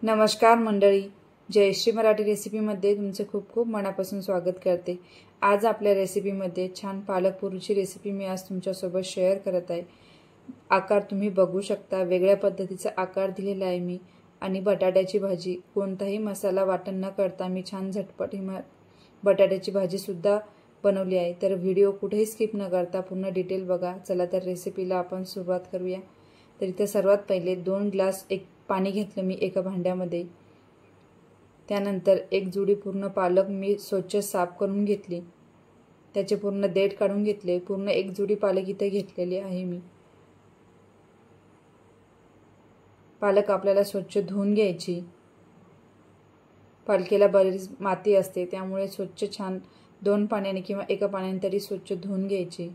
नमस्कार मंडळी, जयश्री मराठी रेसिपीमध्ये तुमचे खूप खूप मनापासून स्वागत करते। आज आपल्या रेसिपीमध्ये छान पालक पुरीची रेसिपी मी आज तुमच्यासोबत शेअर करत आहे। आकार तुम्ही बघू शकता, वेगळ्या पद्धतीचा आकार दिलेला आहे मी। आणि बटाट्याची भाजी, कोणताही मसाला वाटण न करता मी छान झटपट बटाट्याची भाजी सुद्धा बनवली आहे। तर व्हिडिओ कुठेही स्किप न करता पूर्ण डिटेल बघा। चला तर रेसिपीला आपण सुरुवात करूया। तर इथे सर्वात पहिले 2 ग्लास पाणी घेतलं मी एका भांड्यामध्ये। त्यानंतर एक जुडी पूर्ण पालक मी स्वच्छ साफ करून घेतली, त्याचे पूर्ण देठ काढून घेतले। पूर्ण एक जुडी पालक इथे घेतलेली आहे मी। पालक आपल्याला स्वच्छ धुवून घ्यायची। पालकेला बरीच माती असते, त्यामुळे स्वच्छ छान 2 पाण्याने किंवा एका पाण्याने तरी स्वच्छ धुवून घ्यायची।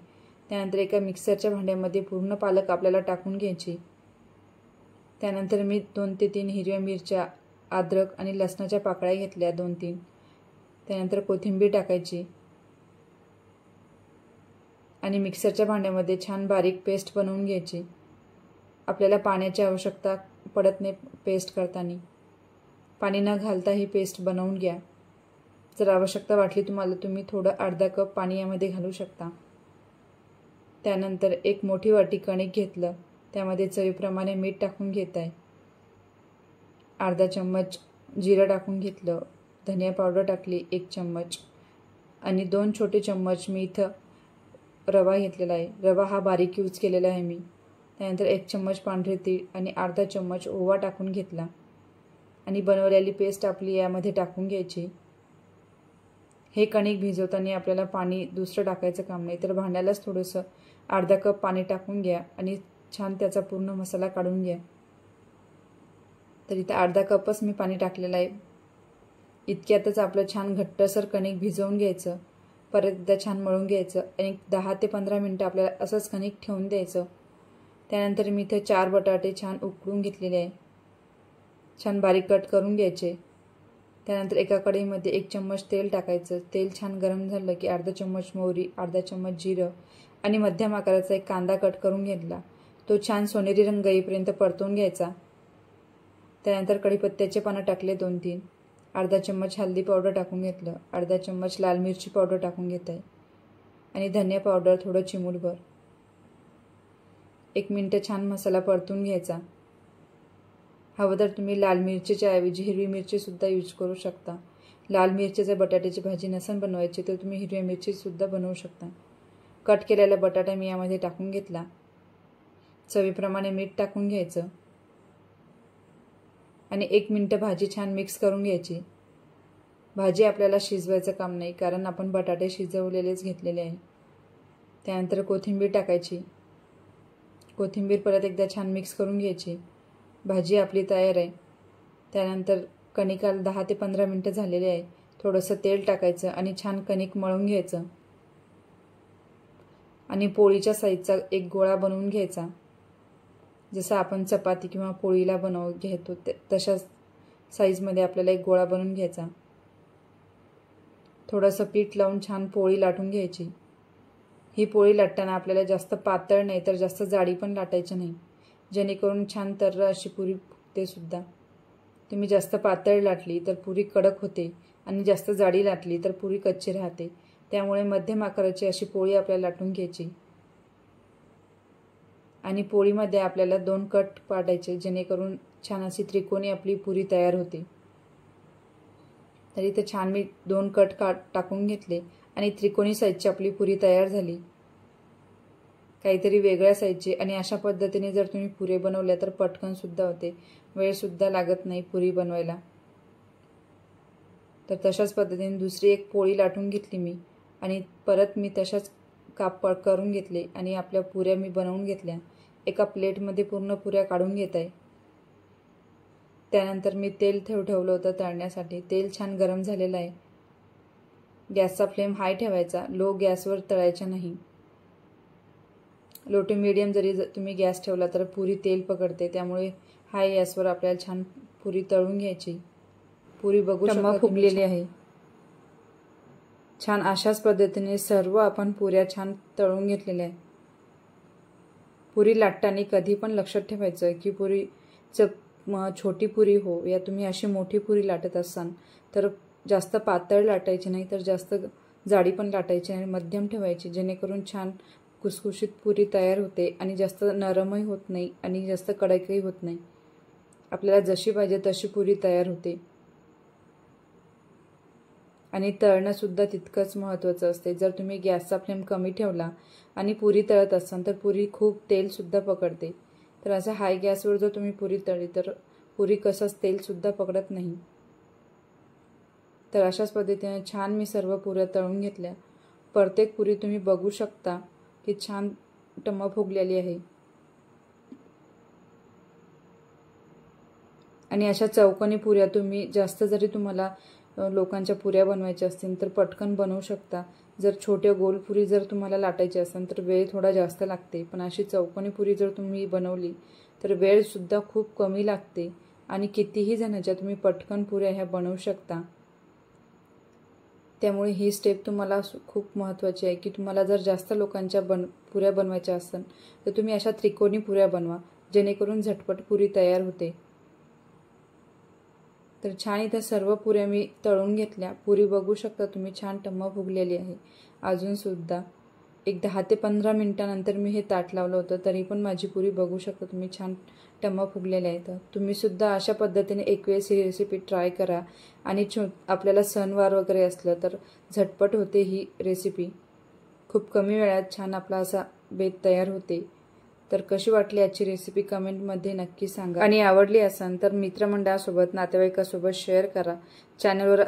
त्यानंतर एका मिक्सरच्या भांड्यामध्ये पूर्ण पालक आपल्याला टाकून घ्यायची। त्यानंतर मी 2 ते 3 हिरव्या मिरच्या, अद्रक आणि लसणाच्या पाकळ्या घेतल्या 2-3। त्यानंतर कोथिंबीर टाकायची आणि मिक्सरच्या भांड्यामध्ये छान बारीक पेस्ट बनवून घ्यायची। आपल्याला पाण्याची आवश्यकता पडत नाही पेस्ट करताना, पाणी न घालता ही पेस्ट बनवून घ्या। जर आवश्यकता वाटली तुम्हाला तुम्ही थोडं अर्धा कप पाणी यामध्ये घालू शकता। त्यानंतर एक मोठी वाटी कणिक घेतलं, त्यामध्ये चवीप्रमाणे मीठ टाकून घेत आहे। अर्धा चम्मच जिरं टाकून घेतलं, धनिया पावडर टाकली 1 चम्मच आणि 2 छोटे चम्मच मी इथं रवा घेतलेला आहे। रवा हा बारीक यूज केलेला आहे मी। त्यानंतर 1 चम्मच पांढरे तीळ आणि अर्धा चम्मच ओवा टाकून घेतला आणि बनवलेली पेस्ट आपली यामध्ये टाकून घ्यायची। हे कणिक भिजवताना आपल्याला पाणी दुसरं टाकायचं काम नाही, तर भांड्यालाच थोडंसं अर्धा कप पाणी टाकून घ्या आणि छान त्याचा पूर्ण मसाला काढून घ्या। तर इथे अर्धा कपच मी पाणी टाकलेलं आहे। इतक्यातच आपलं छान घट्टसर कणिक भिजवून घ्यायचं, परत एकदा छान मळून घ्यायचं आणि 10 ते 15 मिनिटं आपल्याला असंच कणिक ठेवून द्यायचं। त्यानंतर मी इथे 4 बटाटे छान उकडून घेतलेले आहे, छान बारीक कट करून घ्यायचे। त्यानंतर एका कढईमध्ये 1 चम्मच तेल टाकायचं। तेल छान गरम झालं की अर्धा चम्मच मोहरी, अर्धा चम्मच जिरं आणि मध्यम आकाराचा एक कांदा कट करून घेतला, तो छान सोनेरी रंग येईपर्यंत परतून घ्यायचा। त्यानंतर कढीपत्त्याचे पानं टाकले 2-3, अर्धा चम्मच हळदी पावडर टाकून घेतलं, अर्धा चम्मच लाल मिरची पावडर टाकून घेत आहे आणि धनिया पावडर थोडं चिमूटभर। 1 मिनिट छान मसाला परतून घ्यायचा। हवं तर तुम्ही लाल मिरचीच्या ऐवजी हिरवी मिरची सुद्धा यूज करू शकता। लाल मिरचीच्या बटाट्याची भाजी नसेल बनवायची तर तुम्ही हिरव्या मिरची सुद्धा बनवू शकता। कट केलेला बटाटा मी यामध्ये टाकून घेतला, चवीप्रमाणे मीठ टाकून घ्यायचं आणि 1 मिनिट भाजी छान मिक्स करून घ्यायची। भाजी आपल्याला शिजवायचं काम नाही, कारण आपण बटाटे शिजवलेलेच घेतलेले आहे। त्यानंतर कोथिंबीर टाकायची, कोथिंबीर परत एकदा छान मिक्स करून घ्यायची। भाजी आपली तयार आहे। त्यानंतर कणिकाला 10 ते 15 मिनिटं झालेले आहे। थोडंसं तेल टाकायचं आणि छान कणिक मळून घ्यायचं आणि पोळीच्या साईजचा एक गोळा बनवून घ्यायचा। जसं आपण चपाती किंवा पोळीला घेतो तशाच साईजमध्ये आपल्याला एक गोळा बनवून घ्यायचा। थोडंसं पीठ लावून छान पोळी लाटून घ्यायची। ही पोळी लाटताना आपल्याला जास्त पातळ नाही तर जास्त जाडी पण लाटायची नाही, जेणेकरून छान तर्र अशी पुरी फुगते सुद्धा। तुम्ही जास्त पातळ लाटली तर पुरी कडक होते आणि जास्त जाडी लाटली तर पुरी कच्ची राहते। त्यामुळे मध्यम आकाराची अशी पोळी आपल्याला लाटून घ्यायची आणि पोळीमध्ये आपल्याला 2 कट पाडायचे, जेणेकरून छान अशी त्रिकोणी आपली पुरी तयार होते। तर इथे छान मी 2 कट टाकून घेतले आणि त्रिकोणी साईजची आपली पुरी तयार झाली। काहीतरी वेगळ्या साईजची आणि अशा पद्धतीने जर तुम्ही पुरी बनवल्या तर पटकन सुद्धा होते, वेळ सुद्धा लागत नाही पुरी बनवायला। तर तशाच पद्धतीने दुसरी एक पोळी लाटून घेतली मी आणि परत मी तशाच काप करून घेतले आणि आपल्या पुऱ्या मी बनवून घेतल्या। एका प्लेटमध्ये पूर्ण पुऱ्या काढून घेत आहे। त्यानंतर मी तेल ठेवलं होतं तळण्यासाठी। तेल छान गरम झालेलं आहे। गॅसचा फ्लेम हाय ठेवायचा, लो गॅसवर तळायचा नाही। लो टू मीडियम जरी तुम्ही गॅस ठेवला तर पुरी तेल पकडते, त्यामुळे हाय गॅसवर आपल्याला छान पुरी तळून घ्यायची। पुरी बघू शकता फुगलेली आहे। छान अशाच पद्धतीने सर्व आपण पुऱ्या छान तळून घेतलेल्या आहे। पुरी लाटताना कधी पण लक्षात ठेवायचं की पुरीचं छोटी पुरी हो या तुम्ही अशी मोठी पुरी लाटत असाल तर जास्त पातळ लाटायची नाही, तर जास्त जाडी पण लाटायची नाही, मध्यम ठेवायची, जेणेकरून छान खुसखुशीत पुरी तयार होते आणि जास्त नरमही होत नाही आणि जास्त कडकही होत नाही. आपल्याला जशी पाहिजे तशी पुरी तयार होते. आणि तळणंसुद्धा तितकंच महत्त्वाचं असते. जर तुम्ही गॅसचा फ्लेम कमी ठेवला आणि पुरी तळत असाल तर पुरी खूप तेलसुद्धा पकडते. तर असं हाय गॅसवर जर तुम्ही पुरी तळली तर पुरी कसंच तेलसुद्धा पकडत नाही. तर अशाच पद्धतीने छान मी सर्व पुऱ्या तळून घेतल्या. प्रत्येक पुरी तुम्ही बघू शकता की छान टम्म फुगलेली आहे. आणि अशा चौकोनी पुऱ्या तुम्ही जास्त जरी तुम्हाला लोकांच्या पुऱ्या बनवायच्या असतील तर पटकन बनवू शकता. जर छोट्या गोल पुरी जर तुम्हाला लाटायची असेल तर वेळ थोडा जास्त लागते, पण अशी चौकोनी पुरी जर तुम्ही बनवली तर वेळसुद्धा खूप कमी लागते आणि कितीही जणांच्या तुम्ही पटकन पुऱ्या ह्या बनवू शकता. त्यामुळे ही स्टेप तुम्हाला खूप महत्त्वाची आहे की तुम्हाला जर जास्त लोकांच्या पुऱ्या बनवायच्या असेल तर तुम्ही अशा त्रिकोणी पुऱ्या बनवा, जेणेकरून झटपट पुरी तयार होते. तर छान इथं सर्व पुऱ्या मी तळून घेतल्या. पुरी बघू शकता तुम्ही छान टम्म फुगलेली आहे. अजूनसुद्धा एक 10 ते 15 मिनिटानंतर मी हे ताट लावलं होतं, तरी पण माझी पुरी बघू शकता तुम्ही छान टम्म फुगलेल्या आहेत. तुम्हीसुद्धा अशा पद्धतीने एक वेळेस ही रेसिपी ट्राय करा. आणि आपल्याला सणवार वगैरे असलं तर झटपट होते ही रेसिपी. खूप कमी वेळात छान आपला असा बेत तयार होते. तर कशी वाटली आजची रेसिपी कमेंटमध्ये नक्की सांगा. आणि आवडली असेल तर मित्रमंडळासोबत, नातेवाईकासोबत शेअर करा. चॅनलवर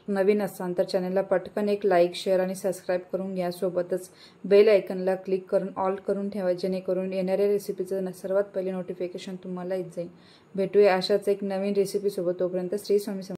नवीन असाल तर चॅनलला पटकन एक लाईक, शेअर आणि सबस्क्राईब करून घ्या. सोबतच बेल आयकनला क्लिक करून ऑल करून ठेवा, जेणेकरून येणाऱ्या रेसिपीचं सर्वात पहिले नोटिफिकेशन तुम्हाला येत जाईल. भेटूया अशाच एक नवीन रेसिपीसोबत. तोपर्यंत श्री स्वामी समर्थ.